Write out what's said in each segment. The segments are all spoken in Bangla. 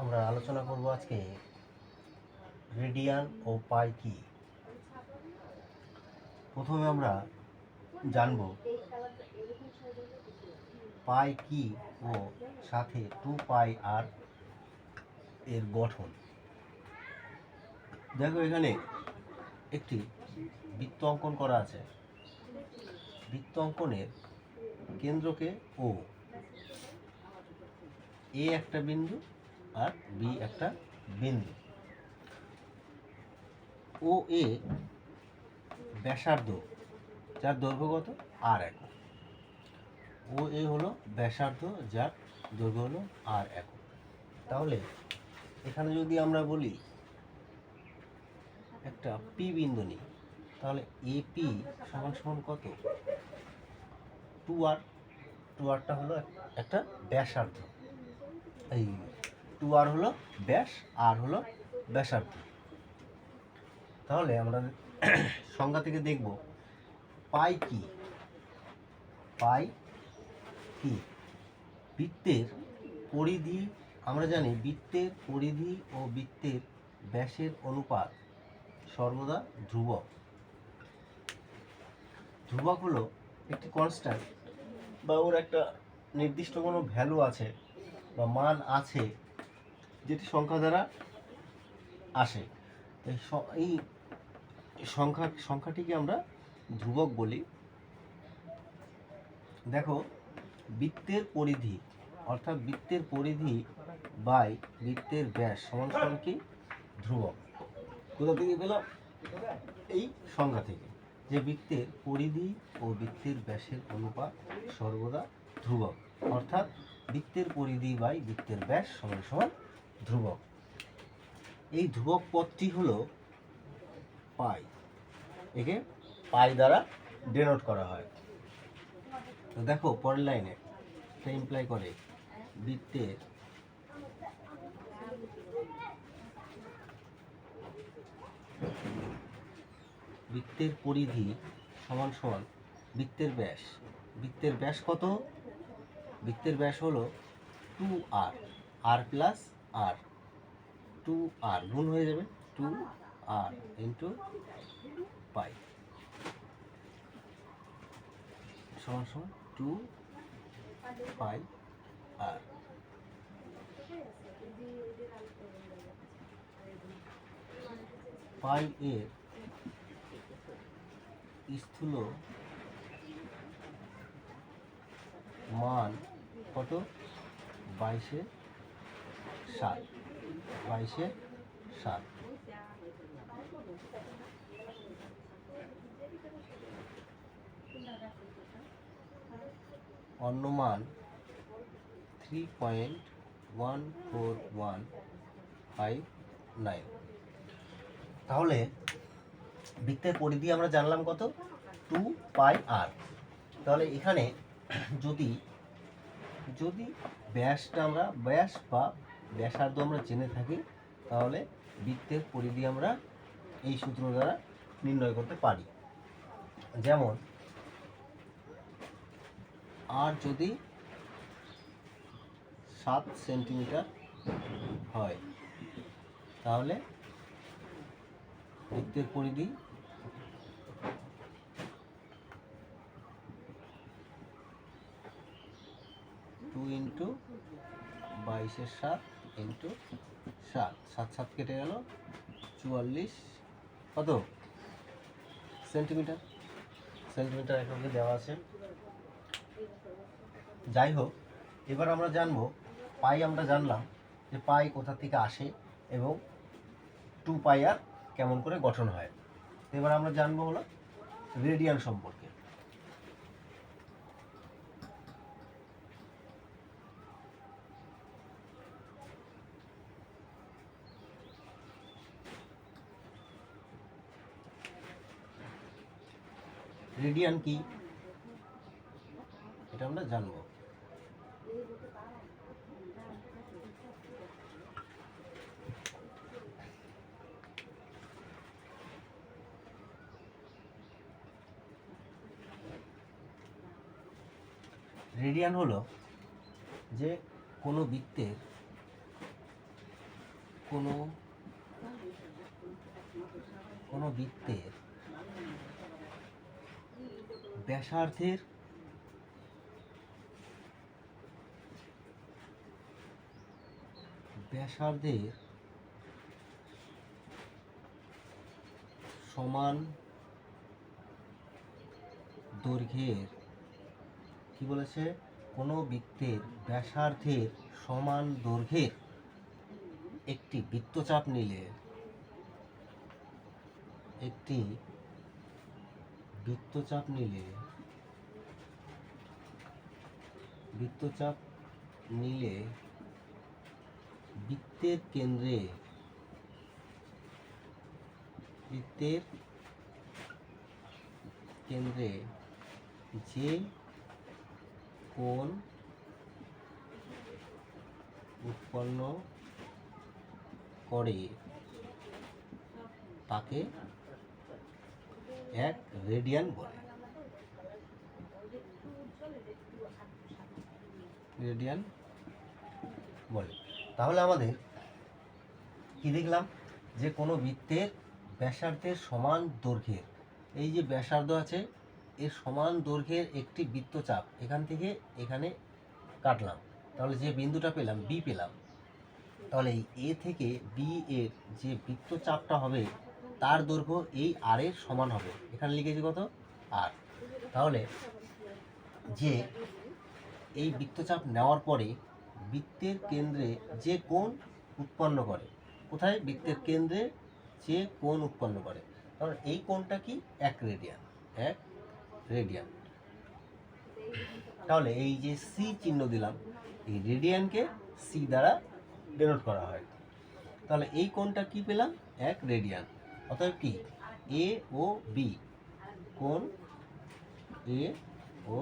আমরা আলোচনা করব আজকে রেডিয়ান ও পাই কি। প্রথমে আমরা জানব পাই কি ও সাথে 2 পাই আর এর গঠন। দেখো এখানে একটি বৃত্ত অঙ্কন করা আছে। বৃত্ত অঙ্কনের কেন্দ্রকে ও, এ একটা বিন্দু আর বি একটা বিন্দু। ও এ ব্যাসার্ধ, যার দৈর্ঘ্য কত আর একক। ও এ হলো ব্যাসার্ধ, যার দৈর্ঘ্য হলো আর একক। তাহলে এখানে যদি আমরা বলি একটা পি বিন্দু নিই, তাহলে এপি সমান সমান কত 2r। 2rটা হলো একটা ব্যাসার্ধ, এই 2r হলো ব্যাস, আর হলো ব্যাসার্ধ। তাহলে আমরা সংজ্ঞা থেকে দেখব পাই কি। পাই কি বৃত্তের পরিধি। আমরা জানি বৃত্তের পরিধি ও বৃত্তের ব্যাসের অনুপাত সর্বদা ধ্রুবক। ধ্রুবক হলো একটি কনস্ট্যান্ট, বা ওর একটা নির্দিষ্ট কোনো ভ্যালু আছে বা মান আছে, যেটি সংখ্যা দ্বারা আসে। এই সংখ্যাটিকে আমরা ধ্রুবক বলি। দেখো বৃত্তের পরিধি, অর্থাৎ বৃত্তের পরিধি বাই বৃত্তের ব্যাস সমান সমান কি ধ্রুবক। কোথা থেকে পেলাম? এই সংখ্যা থেকে, যে বৃত্তের পরিধি ও বৃত্তের ব্যাসের অনুপাত সর্বদা ধ্রুবক, অর্থাৎ বৃত্তের পরিধি বাই বৃত্তের ব্যাস সমান সমান ধ্রুবক। এই ধ্রুবক পদটি হলো পাই। একে পাই দ্বারা ডেনোট করা হয়। তো দেখো পরের লাইনে এটা ইমপ্লাই করে বৃত্তের পরিধি সমান সমান বৃত্তের ব্যাস। বৃত্তের ব্যাস কত? বৃত্তের ব্যাস হলো 2r, r plus r, 2r গুণ হয়ে যাবে 2r ইন্টু পাই সমান সমান 2 পাই আর। পাই এর স্থূল মান কত? 22/7। 22/7। অন্য মান 3.14159। তাহলে বৃত্তের পরিধি আমরা জানলাম কত? 2πr। তাহলে এখানে যদি ব্যাসটা আমরা ব্যাস বা ব্যাসার্ধ আমরা জেনে থাকি, তাহলে বৃত্তের পরিধি আমরা এই সূত্র দ্বারা নির্ণয় করতে পারি। যেমন আর যদি 7 সেন্টিমিটার হয়, তাহলে বৃত্তের পরিধি 2 ইন্টু 22/7 ইন্টু 7, 7 কেটে গেল 44 কত সেন্টিমিটার। সেন্টিমিটার এককে দেওয়া আছে। যাই হোক, এবার আমরা জানবো পাই। আমরা জানলাম যে পাই কোথা থেকে আসে এবং 2πr কেমন করে গঠন হয়। এবার আমরা জানবো হলো রেডিয়ান সম্পর্কে। রেডিয়ান কি? এটা আমরা জানবো। রেডিয়ান হলো যে কোনো বৃত্তের কোনো বৃত্তের ব্যাসার্ধের সমান দৈর্ঘ্যের, কি বলেছে, কোনো বৃত্তের ব্যাসার্ধের সমান দৈর্ঘ্যের একটি বৃত্তচাপ নিলে বৃত্তের কেন্দ্রে যে কোণ উৎপন্ন করে তাকে এক রেডিয়ান বলে। তাহলে আমাদের কি দেখলাম, যে কোনো বৃত্তের ব্যাসার্ধের সমান দৈর্ঘ্যের, এই যে ব্যাসার্ধ আছে এর সমান দৈর্ঘ্যের একটি বৃত্তচাপ এখান থেকে এখানে কাটলাম, তাহলে যে বিন্দুটা পেলাম বি পেলাম, তাহলে এই এ থেকে বি এর যে বৃত্তচাপটা হবে তার দৈর্ঘ্য এই আর এর সমান হবে। এখানে লিখেছি কত, আর। তাহলে যে এই বৃত্তচাপ নেওয়ার পরে বৃত্তের কেন্দ্রে যে কোণ উৎপন্ন করে, কোথায়, বৃত্তের কেন্দ্রে যে কোণ উৎপন্ন করে, কারণ এই কোণটা কি, এক রেডিয়ান। তাহলে এই যে সি চিহ্ন দিলাম, এই রেডিয়ানকে সি দ্বারা ডিনোট করা হয়। তাহলে এই কোণটা কি পেলাম, এক রেডিয়ান। অতএব কি, এ ও বি, কোণ এ ও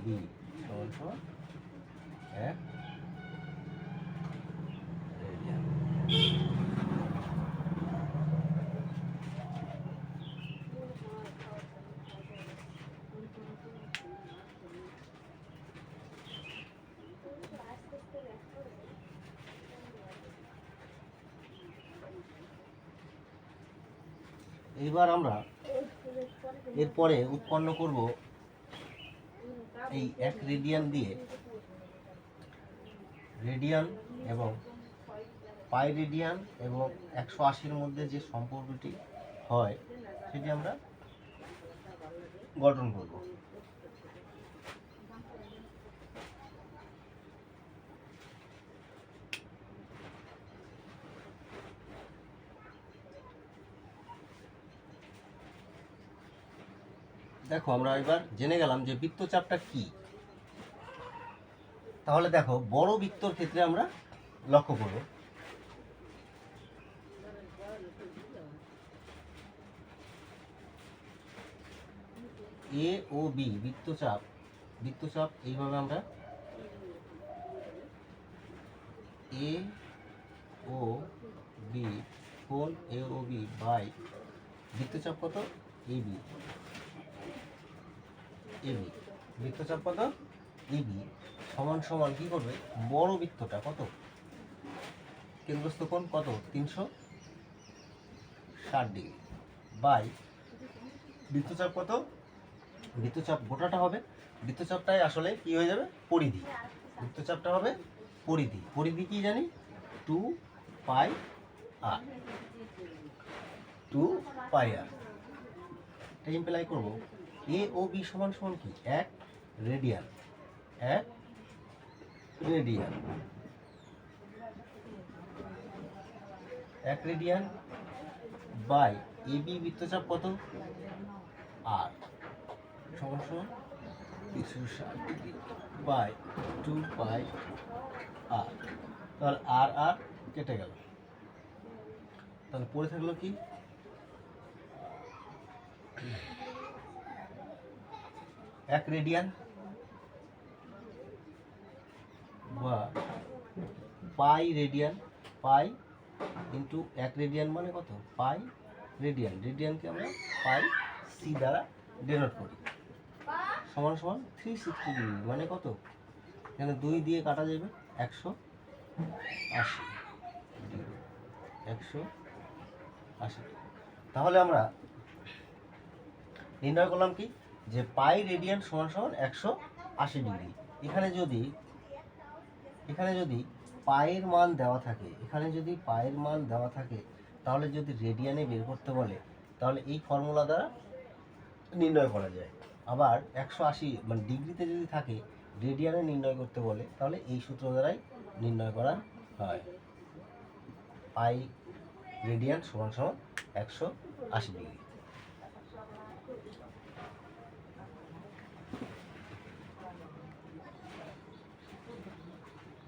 বি সমান সমান এক রেডিয়ান। এবার আমরা এরপরে উৎপন্ন করব এই এক রেডিয়ান দিয়ে রেডিয়ান এবং পাই রেডিয়ান এবং 180-র মধ্যে যে সম্পর্কটি হয় সেটি আমরা গঠন করব। দেখো আমরা এবার জেনে গেলাম যে বৃত্তচাপটা কি। তাহলে দেখো বড় বৃত্তর ক্ষেত্রে আমরা লক্ষ্য করব, এ ও বি বৃত্তচাপ এইভাবে আমরা এ ও বি, কোণ এ ও বি বাই বৃত্তচাপ কত, এবি, বৃত্তচাপ কত, এবি সমান সমান কি করবে, বড় বৃত্তটা কত, কেন্দ্রস্থ কোণ কত, 360 ডিগ্রি বাই বৃত্তচাপ কত, বৃত্তচাপ গোটাটা হবে, বৃত্তচাপটাই আসলে কি হয়ে যাবে, পরিধি। বৃত্তচাপটা হবে পরিধি কি জানি, 2 পাই আর এটা ইমপ্লাই করব এ ও বি সমান সমান কি, এক রেডিয়ান বাই এ বি বৃত্তচাপ কত, আর সমান সমান 360 ডিগ্রি বাই 2 পাই আর। তাহলে আর কেটে গেল, তাহলে পড়ে থাকলো কি, এক রেডিয়ান বা পাই রেডিয়ান, পাই ইন্টু 1 রেডিয়ান মানে কত, পাই রেডিয়ান, রেডিয়ানকে আমরা পাই সি দ্বারা ডেনোট করি, সমান সমান 360 ডিগ্রি মানে কত, এখানে 2 দিয়ে কাটা যাবে 180 ডিগ্রি, 180। তাহলে আমরা নির্ণয় করলাম কি, যে পাই রেডিয়ান সমান সমান 180 ডিগ্রি। এখানে যদি পায়ের মান দেওয়া থাকে, তাহলে যদি রেডিয়ানে বের করতে বলে তাহলে এই ফর্মুলা দ্বারা নির্ণয় করা যায়। আবার 180 মানে ডিগ্রিতে যদি থাকে, রেডিয়ানে নির্ণয় করতে বলে তাহলে এই সূত্র দ্বারাই নির্ণয় করা হয়, পাই রেডিয়ান সমান সমান 180 ডিগ্রি।